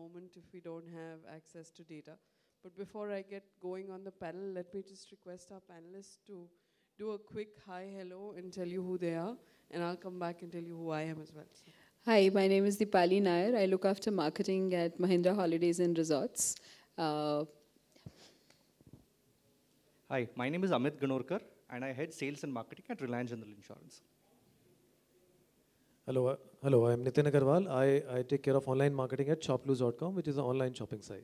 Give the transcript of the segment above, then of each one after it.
moment if we don't have access to data. But before I get going on the panel, let me just request our panelists to do a quick hi, hello, and tell you who they are. And I'll come back and tell you who I am as well. So. Hi, my name is Deepali Nair. I look after marketing at Mahindra Holidays and Resorts. Hi, my name is Amit Ganorkar, and I head sales and marketing at Reliance General Insurance. Hello, I'm Nitin Agarwal. I take care of online marketing at shoploose.com, which is an online shopping site.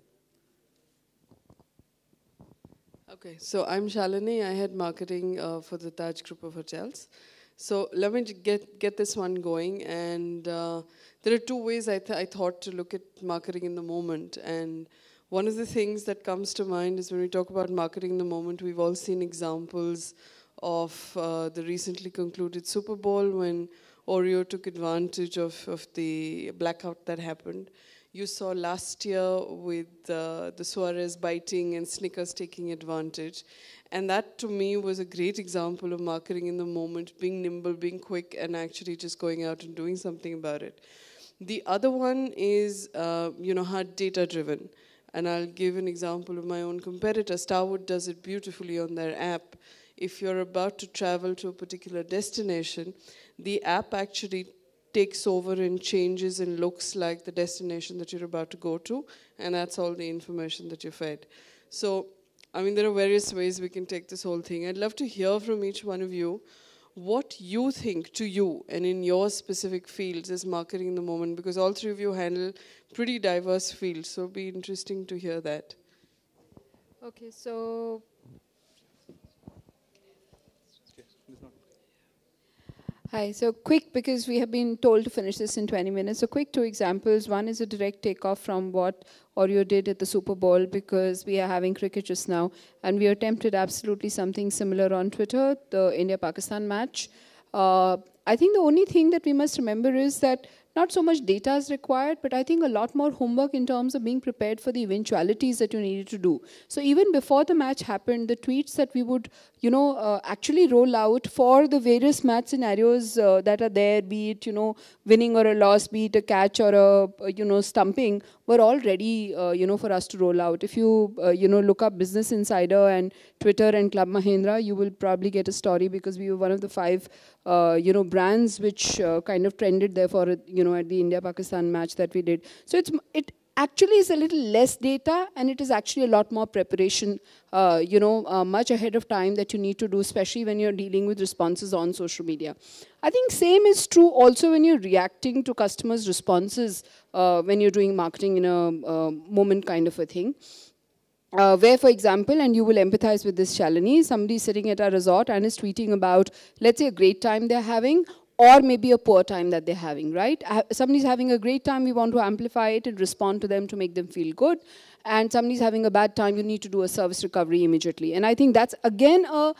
Okay, so I'm Shalini. I head marketing for the Taj Group of Hotels. So let me get this one going. And there are two ways I thought to look at marketing in the moment. And one of the things that comes to mind is when we talk about marketing in the moment, we've all seen examples of the recently concluded Super Bowl when Oreo took advantage of the blackout that happened. You saw last year with the Suarez biting and Snickers taking advantage. And that, to me, was a great example of marketing in the moment, being nimble, being quick, and actually just going out and doing something about it. The other one is, hard data-driven. And I'll give an example of my own competitor. Starwood does it beautifully on their app. If you're about to travel to a particular destination, the app actually takes over and changes and looks like the destination that you're about to go to, and that's all the information that you're fed. So, I mean, there are various ways we can take this whole thing. I'd love to hear from each one of you what you think to you and in your specific fields is marketing in the moment, because all three of you handle pretty diverse fields, so it'd be interesting to hear that. Okay, so hi, so quick, because we have been told to finish this in 20 minutes. So quick two examples. One is a direct takeoff from what Oreo did at the Super Bowl, because we are having cricket just now, and we attempted absolutely something similar on Twitter, the India-Pakistan match. I think the only thing that we must remember is that not so much data is required, but I think a lot more homework in terms of being prepared for the eventualities that you needed to do. So even before the match happened, the tweets that we would, actually roll out for the various match scenarios that are there, be it, winning or a loss, be it a catch or a, stumping, were all ready, for us to roll out. If you, look up Business Insider and Twitter and Club Mahindra, you will probably get a story, because we were one of the 5, brands which kind of trended there for, at the India-Pakistan match that we did. So it actually is a little less data, and it is actually a lot more preparation, much ahead of time that you need to do, especially when you're dealing with responses on social media. I think same is true also when you're reacting to customers' responses when you're doing marketing in a moment kind of a thing. Where, for example, and you will empathize with this, Shalini, somebody's sitting at a resort and is tweeting about, let's say, a great time they're having, or maybe a poor time that they're having, right? Somebody's having a great time, we want to amplify it and respond to them to make them feel good. And somebody's having a bad time, you need to do a service recovery immediately. And I think that's, again, an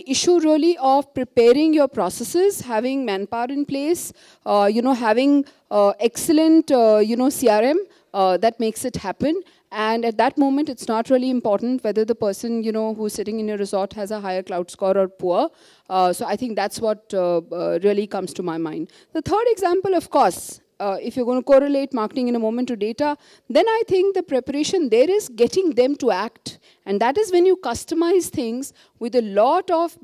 issue really of preparing your processes, having manpower in place, having excellent, CRM that makes it happen. And at that moment, it's not really important whether the person, who's sitting in a resort has a higher cloud score or poor. So I think that's what really comes to my mind. The third example, of course, if you're going to correlate marketing in a moment to data, then I think the preparation there is getting them to act. And that is when you customize things with a lot of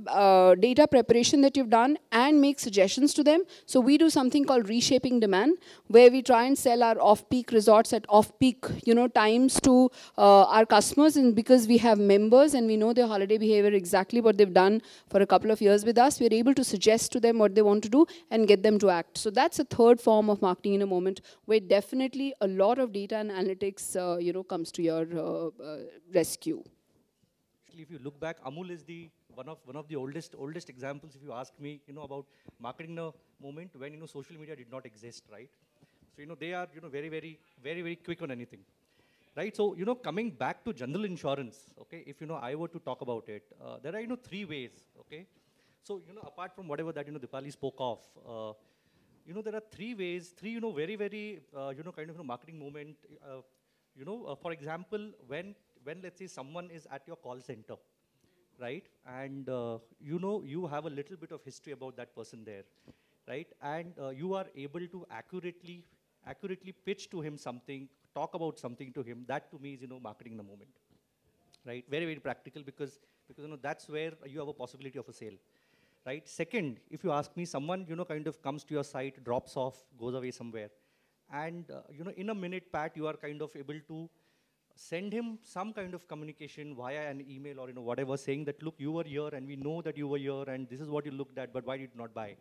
data preparation that you've done and make suggestions to them. So we do something called reshaping demand, where we try and sell our off-peak resorts at off-peak, times to our customers. And because we have members and we know their holiday behavior, exactly what they've done for a couple of years with us, we're able to suggest to them what they want to do and get them to act. So that's a third form of marketing in a moment, where definitely a lot of data and analytics, comes to your rescue. Actually, if you look back, Amul is one of the oldest examples. If you ask me, about marketing in a moment when social media did not exist, right? So they are very quick on anything, right? So coming back to general insurance, okay? If I were to talk about it, there are 3 ways, okay? So apart from whatever that Dipali spoke of, there are 3 ways, very kind of marketing moment. For example, when let's say someone is at your call center, right? And you have a little bit of history about that person there, right? And you are able to accurately accurately pitch to him something, talk about something to him, that to me is, marketing in the moment, right? Very, very practical because that's where you have a possibility of a sale, right? Second, if you ask me, someone, kind of comes to your site, drops off, goes away somewhere, and, in a minute, Pat, you are kind of able to send him some kind of communication via an email or whatever, saying that, look, you were here and we know that you were here and this is what you looked at, but why did you not buy,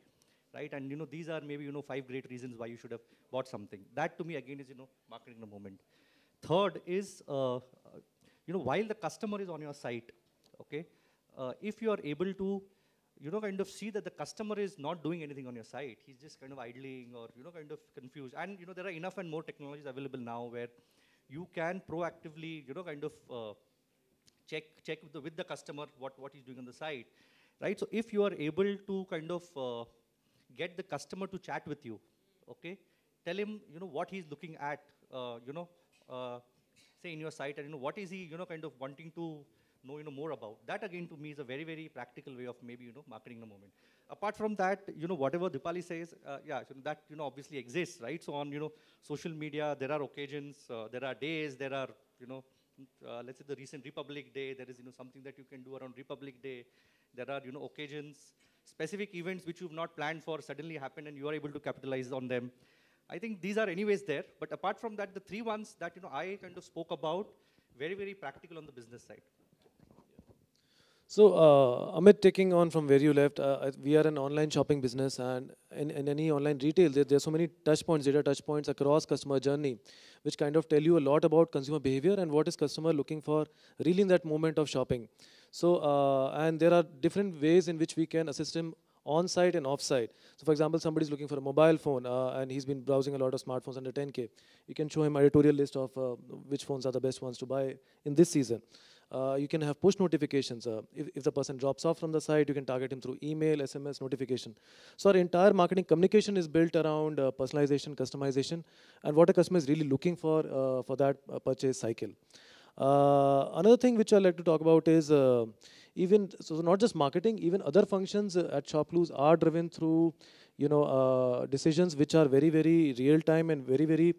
right? And these are maybe 5 great reasons why you should have bought something. That to me again is marketing in the moment. Third is while the customer is on your site, okay, if you are able to kind of see that the customer is not doing anything on your site, he's just kind of idling or kind of confused, and there are enough and more technologies available now where you can proactively, kind of check with the customer what he's doing on the site, right? So if you are able to kind of get the customer to chat with you, okay, tell him, what he's looking at, say in your site, and what is he, kind of wanting to know, more about. That again to me is a very, very practical way of maybe, marketing the moment. Apart from that, whatever Dipali says, yeah, so that, obviously exists, right? So on, social media, there are occasions, there are days, there are, let's say the recent Republic Day, there is, something that you can do around Republic Day. There are, occasions, specific events which you've not planned for suddenly happen and you are able to capitalize on them. I think these are anyways there. But apart from that, the 3 ones that, I kind of spoke about, very, very practical on the business side. So, Amit, taking on from where you left, we are an online shopping business, and in any online retail, there are so many touch points, data touch points across customer journey, which kind of tell you a lot about consumer behavior and what is customer looking for really in that moment of shopping. So, and there are different ways in which we can assist him on-site and off-site. So, for example, somebody is looking for a mobile phone, and he's been browsing a lot of smartphones under 10K. You can show him an editorial list of which phones are the best ones to buy in this season. You can have push notifications. If the person drops off from the site, you can target him through email, SMS, notification. So our entire marketing communication is built around personalization, customization, and what a customer is really looking for that purchase cycle. Another thing which I'd like to talk about is even, so not just marketing, even other functions at ShopLoose are driven through, decisions which are very, very real time and very, very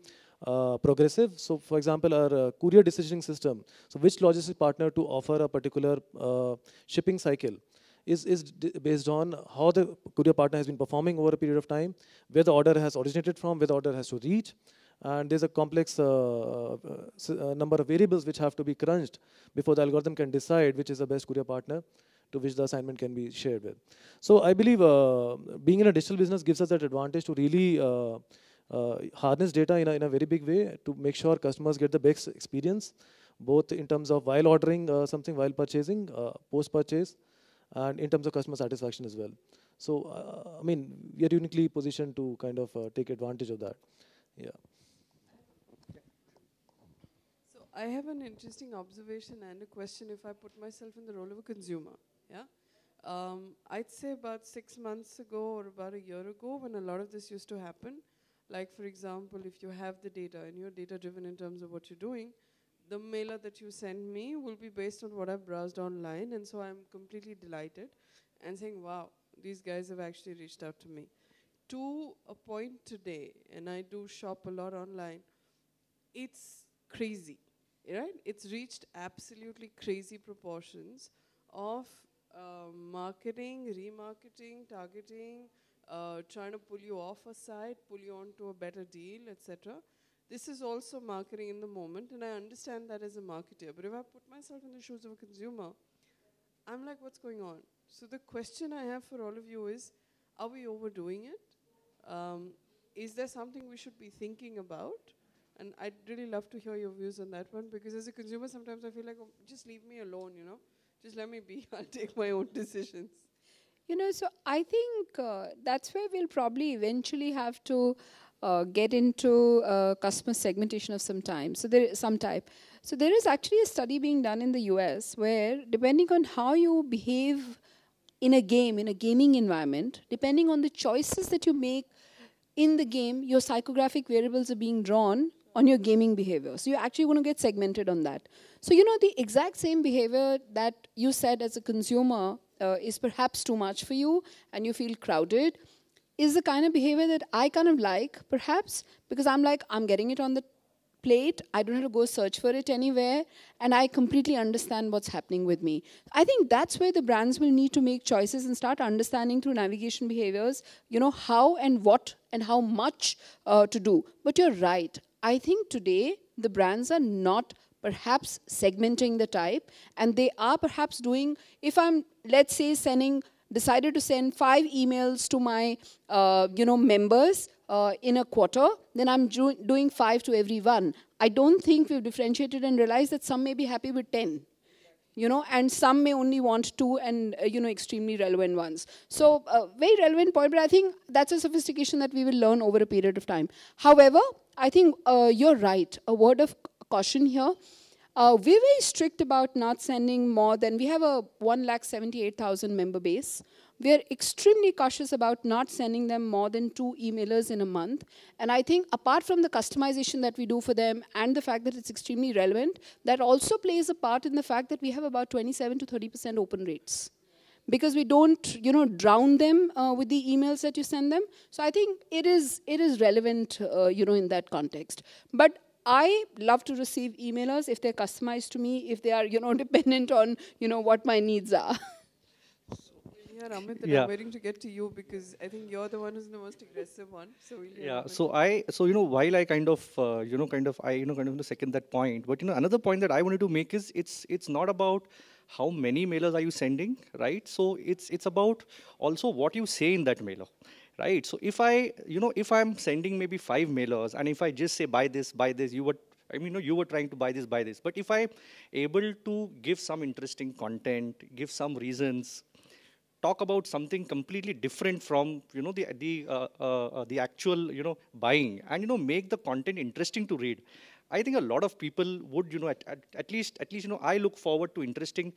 progressive. So, for example, our courier decisioning system, so which logistics partner to offer a particular shipping cycle is based on how the courier partner has been performing over a period of time, where the order has originated from, where the order has to reach. And there's a complex number of variables which have to be crunched before the algorithm can decide which is the best courier partner to which the assignment can be shared with. So I believe being in a digital business gives us that advantage to really harness data in a very big way to make sure customers get the best experience, both in terms of while ordering something, while purchasing, post-purchase, and in terms of customer satisfaction as well. So, I mean, we are uniquely positioned to kind of take advantage of that. Yeah. So I have an interesting observation and a question if I put myself in the role of a consumer. Yeah. I'd say about 6 months ago or about a year ago when a lot of this used to happen, like for example, if you have the data and you're data driven in terms of what you're doing, the mailer that you send me will be based on what I've browsed online, and so I'm completely delighted and saying, wow, these guys have actually reached out to me. To a point today, and I do shop a lot online, it's crazy, right? It's reached absolutely crazy proportions of marketing, remarketing, targeting, trying to pull you off a site, pull you onto a better deal, etc. This is also marketing in the moment, and I understand that as a marketer. But if I put myself in the shoes of a consumer, I'm like, what's going on? So the question I have for all of you is, are we overdoing it? Is there something we should be thinking about? And I'd really love to hear your views on that one, because as a consumer, sometimes I feel like, oh, just leave me alone, Just let me be. I'll take my own decisions. So I think that's where we'll probably eventually have to get into customer segmentation of some type. So there is actually a study being done in the US where, depending on how you behave in a game, in a gaming environment, depending on the choices that you make in the game, your psychographic variables are being drawn on your gaming behavior. So you're actually going to get segmented on that. So, the exact same behavior that you said as a consumer is perhaps too much for you and you feel crowded is the kind of behavior that I kind of like, perhaps, because I'm like, I'm getting it on the plate, I don't have to go search for it anywhere, and I completely understand what's happening with me. I think that's where the brands will need to make choices and start understanding through navigation behaviors, how and what and how much to do. But you're right. I think today the brands are not perhaps segmenting the type, and they are perhaps doing, if I'm, let's say, decided to send 5 emails to my, members in a quarter, then I'm doing 5 to every one. I don't think we've differentiated and realized that some may be happy with 10, and some may only want 2 and, extremely relevant ones. So, very relevant point, but I think that's a sophistication that we will learn over a period of time. However, I think you're right. A word of caution here. We're very strict about not sending more than, we have a 178,000 member base. We're extremely cautious about not sending them more than 2 emailers in a month. And I think apart from the customization that we do for them and the fact that it's extremely relevant, that also plays a part in the fact that we have about 27 to 30% open rates. Because we don't, drown them with the emails that you send them. So I think it is relevant, in that context. But I love to receive emailers if they're customized to me, if they are, dependent on, what my needs are. Yeah, Amit, I'm waiting to get to you because I think you're the one who's the most aggressive one. So while I kind of second that point, but another point that I wanted to make is it's not about how many mailers are you sending, right? So it's about also what you say in that mailer. Right. So if I'm sending maybe 5 mailers, and if I just say buy this, you were trying to buy this. But if I'm able to give some interesting content, give some reasons, talk about something completely different from the actual buying, and make the content interesting to read, I think a lot of people would at least I look forward to interesting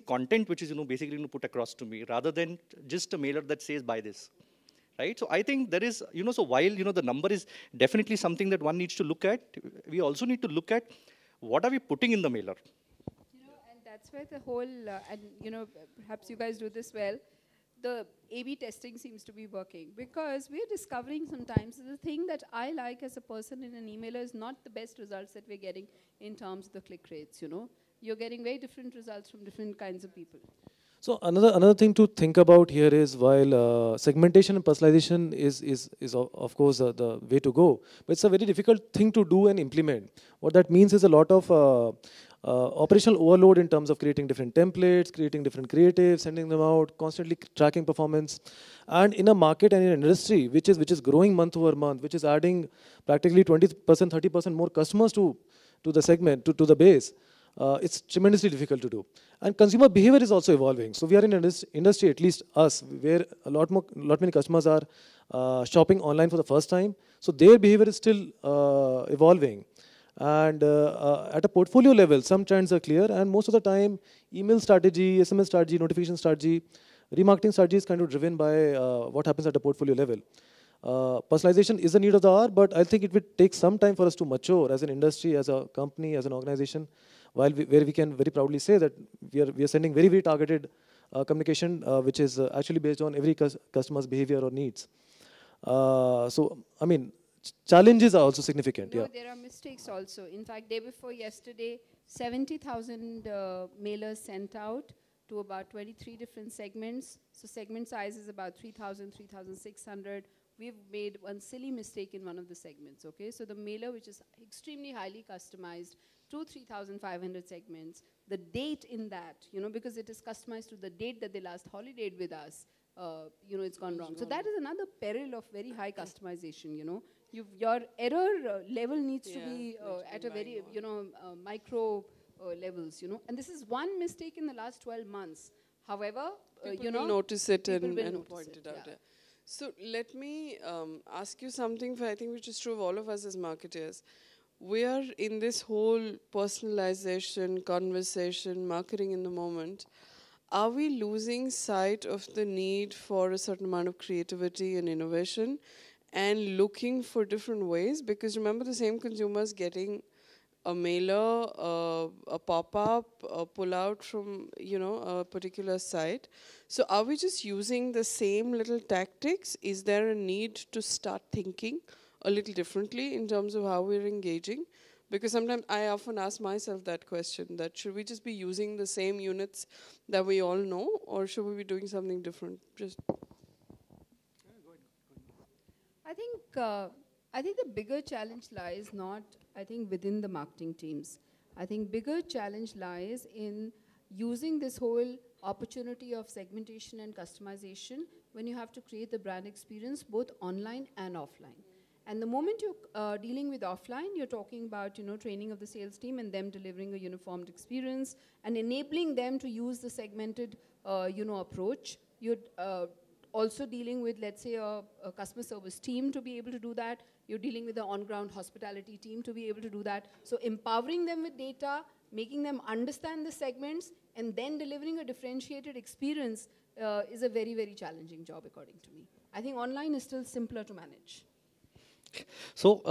content which is basically put across to me rather than just a mailer that says buy this, right? So I think there is so while the number is definitely something that one needs to look at, we also need to look at what are we putting in the mailer. And that's where the whole and perhaps you guys do this well, the A/B testing seems to be working, because we're discovering sometimes the thing that I like as a person in an emailer is not the best results that we're getting in terms of the click rates. You're getting very different results from different kinds of people. So another thing to think about here is, while segmentation and personalization is of course the way to go, but it's a very difficult thing to do and implement. What that means is a lot of operational overload in terms of creating different templates, creating different creatives, sending them out, constantly tracking performance, and in a market and in an industry which is growing month over month, which is adding practically 20%, 30% more customers to the segment, to the base. It's tremendously difficult to do. And consumer behavior is also evolving. So we are in an industry, at least us, where a lot many customers are shopping online for the first time. So their behavior is still evolving. And at a portfolio level, some trends are clear, and most of the time, email strategy, SMS strategy, notification strategy, remarketing strategy is kind of driven by what happens at a portfolio level. Personalization is a need of the hour, but I think it will take some time for us to mature as an industry, as a company, as an organization, where we can very proudly say that we are sending very, very targeted communication, which is actually based on every customer's behavior or needs. So, I mean, challenges are also significant. No, there are mistakes also. In fact, day before yesterday, 70,000 mailers sent out to about 23 different segments. So segment size is about 3,000, 3,600. We've made one silly mistake in one of the segments, okay? So the mailer, which is extremely highly customized, to 3,500 segments, the date in that, because it is customized to the date that they last holidayed with us, it's gone wrong. So that is another peril of very high customization, your error level needs to be at a very, micro levels, And this is one mistake in the last 12 months. However, people will notice it and point it it out. Yeah. So let me ask you something, I think, which is true of all of us as marketers. We are in this whole personalization, conversation, marketing in the moment. Are we losing sight of the need for a certain amount of creativity and innovation and looking for different ways? Because remember, the same consumers getting a mailer, a pop-up, a pull-out from, a particular site. So are we just using the same little tactics? Is there a need to start thinking a little differently in terms of how we're engaging? Because sometimes I often ask myself that question, that should we just be using the same units that we all know, or should we be doing something different? Just I think I think the bigger challenge lies not, I think, within the marketing teams. I think bigger challenge lies in using this whole opportunity of segmentation and customization when you have to create the brand experience both online and offline. And the moment you're dealing with offline, you're talking about training of the sales team and them delivering a uniformed experience and enabling them to use the segmented approach. You're also dealing with, let's say, a customer service team to be able to do that. You're dealing with the on-ground hospitality team to be able to do that. So empowering them with data, making them understand the segments, and then delivering a differentiated experience is a very, very challenging job, according to me. I think online is still simpler to manage. So,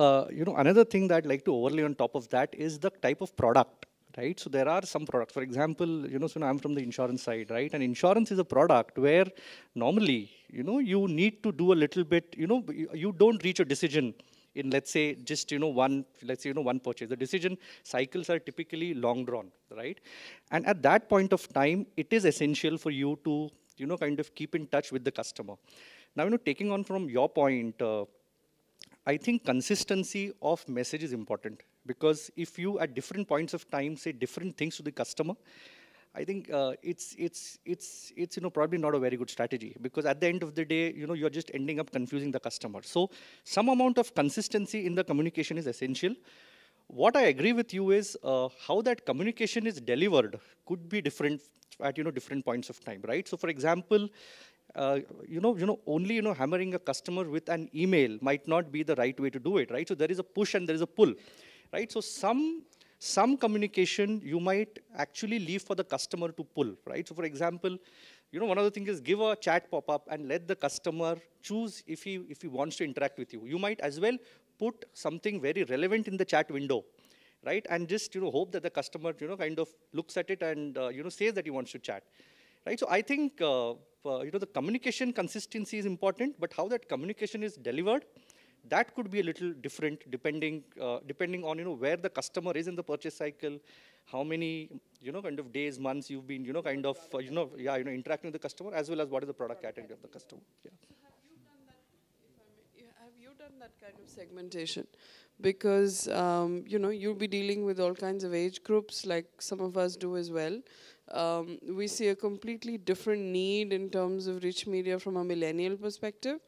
another thing that I'd like to overlay on top of that is the type of product, right? So there are some products, for example, so I'm from the insurance side, right? And insurance is a product where normally, you need to do a little bit, you don't reach a decision in, let's say, just, one purchase. The decision cycles are typically long drawn, right? And at that point of time, it is essential for you to, kind of keep in touch with the customer. Now, taking on from your point, I think consistency of message is important, because if you at different points of time say different things to the customer, I think it's probably not a very good strategy, because at the end of the day, you're just ending up confusing the customer. So some amount of consistency in the communication is essential. What I agree with you is how that communication is delivered could be different at different points of time, right? So for example, only hammering a customer with an email might not be the right way to do it, right? So there is a push and there is a pull, right? So some communication you might actually leave for the customer to pull, right? So for example, one of the things is give a chat pop-up and let the customer choose if he wants to interact with you. You might as well put something very relevant in the chat window, right? And just hope that the customer kind of looks at it and says that he wants to chat. Right, so I think the communication consistency is important, but how that communication is delivered, that could be a little different depending on where the customer is in the purchase cycle, how many kind of days, months you've been interacting with the customer, as well as what is the product category of the customer. Yeah. Have you done that kind of segmentation? Because you'll be dealing with all kinds of age groups, like some of us do as well. We see a completely different need in terms of rich media from a millennial perspective.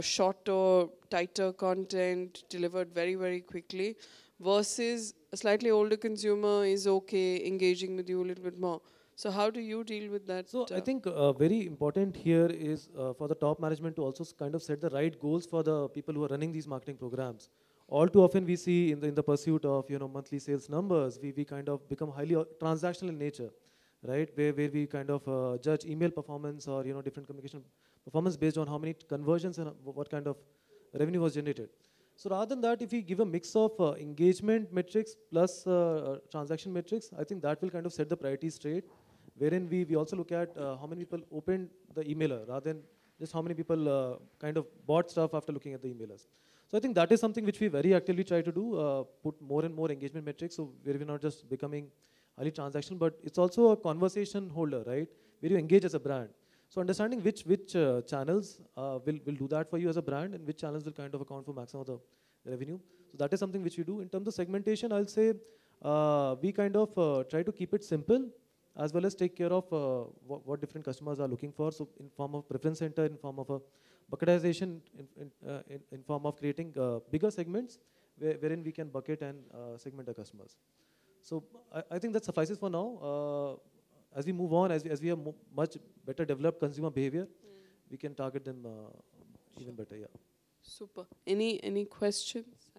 Shorter, tighter content delivered very, very quickly, versus a slightly older consumer is okay engaging with you a little bit more. So how do you deal with that? So I think very important here is for the top management to also kind of set the right goals for the people who are running these marketing programs. All too often we see in the pursuit of monthly sales numbers, we kind of become highly transactional in nature, right? Where we kind of judge email performance or different communication performance based on how many conversions and what kind of revenue was generated. So rather than that, if we give a mix of engagement metrics plus transaction metrics, I think that will kind of set the priorities straight, wherein we also look at how many people opened the emailer rather than just how many people kind of bought stuff after looking at the emailers. So I think that is something which we very actively try to do, put more and more engagement metrics, so where we're not just becoming highly transactional, but it's also a conversation holder, right? Where you engage as a brand. So understanding which channels will do that for you as a brand, and which channels will kind of account for maximum of the revenue. So that is something which we do. In terms of segmentation, I'll say we kind of try to keep it simple, as well as take care of what different customers are looking for. So in form of preference center, in form of a bucketization, in form of creating bigger segments, wherein we can bucket and segment the customers. So I think that suffices for now. As we move on, as we have much better developed consumer behavior, we can target them even better. Yeah. Super. Any questions?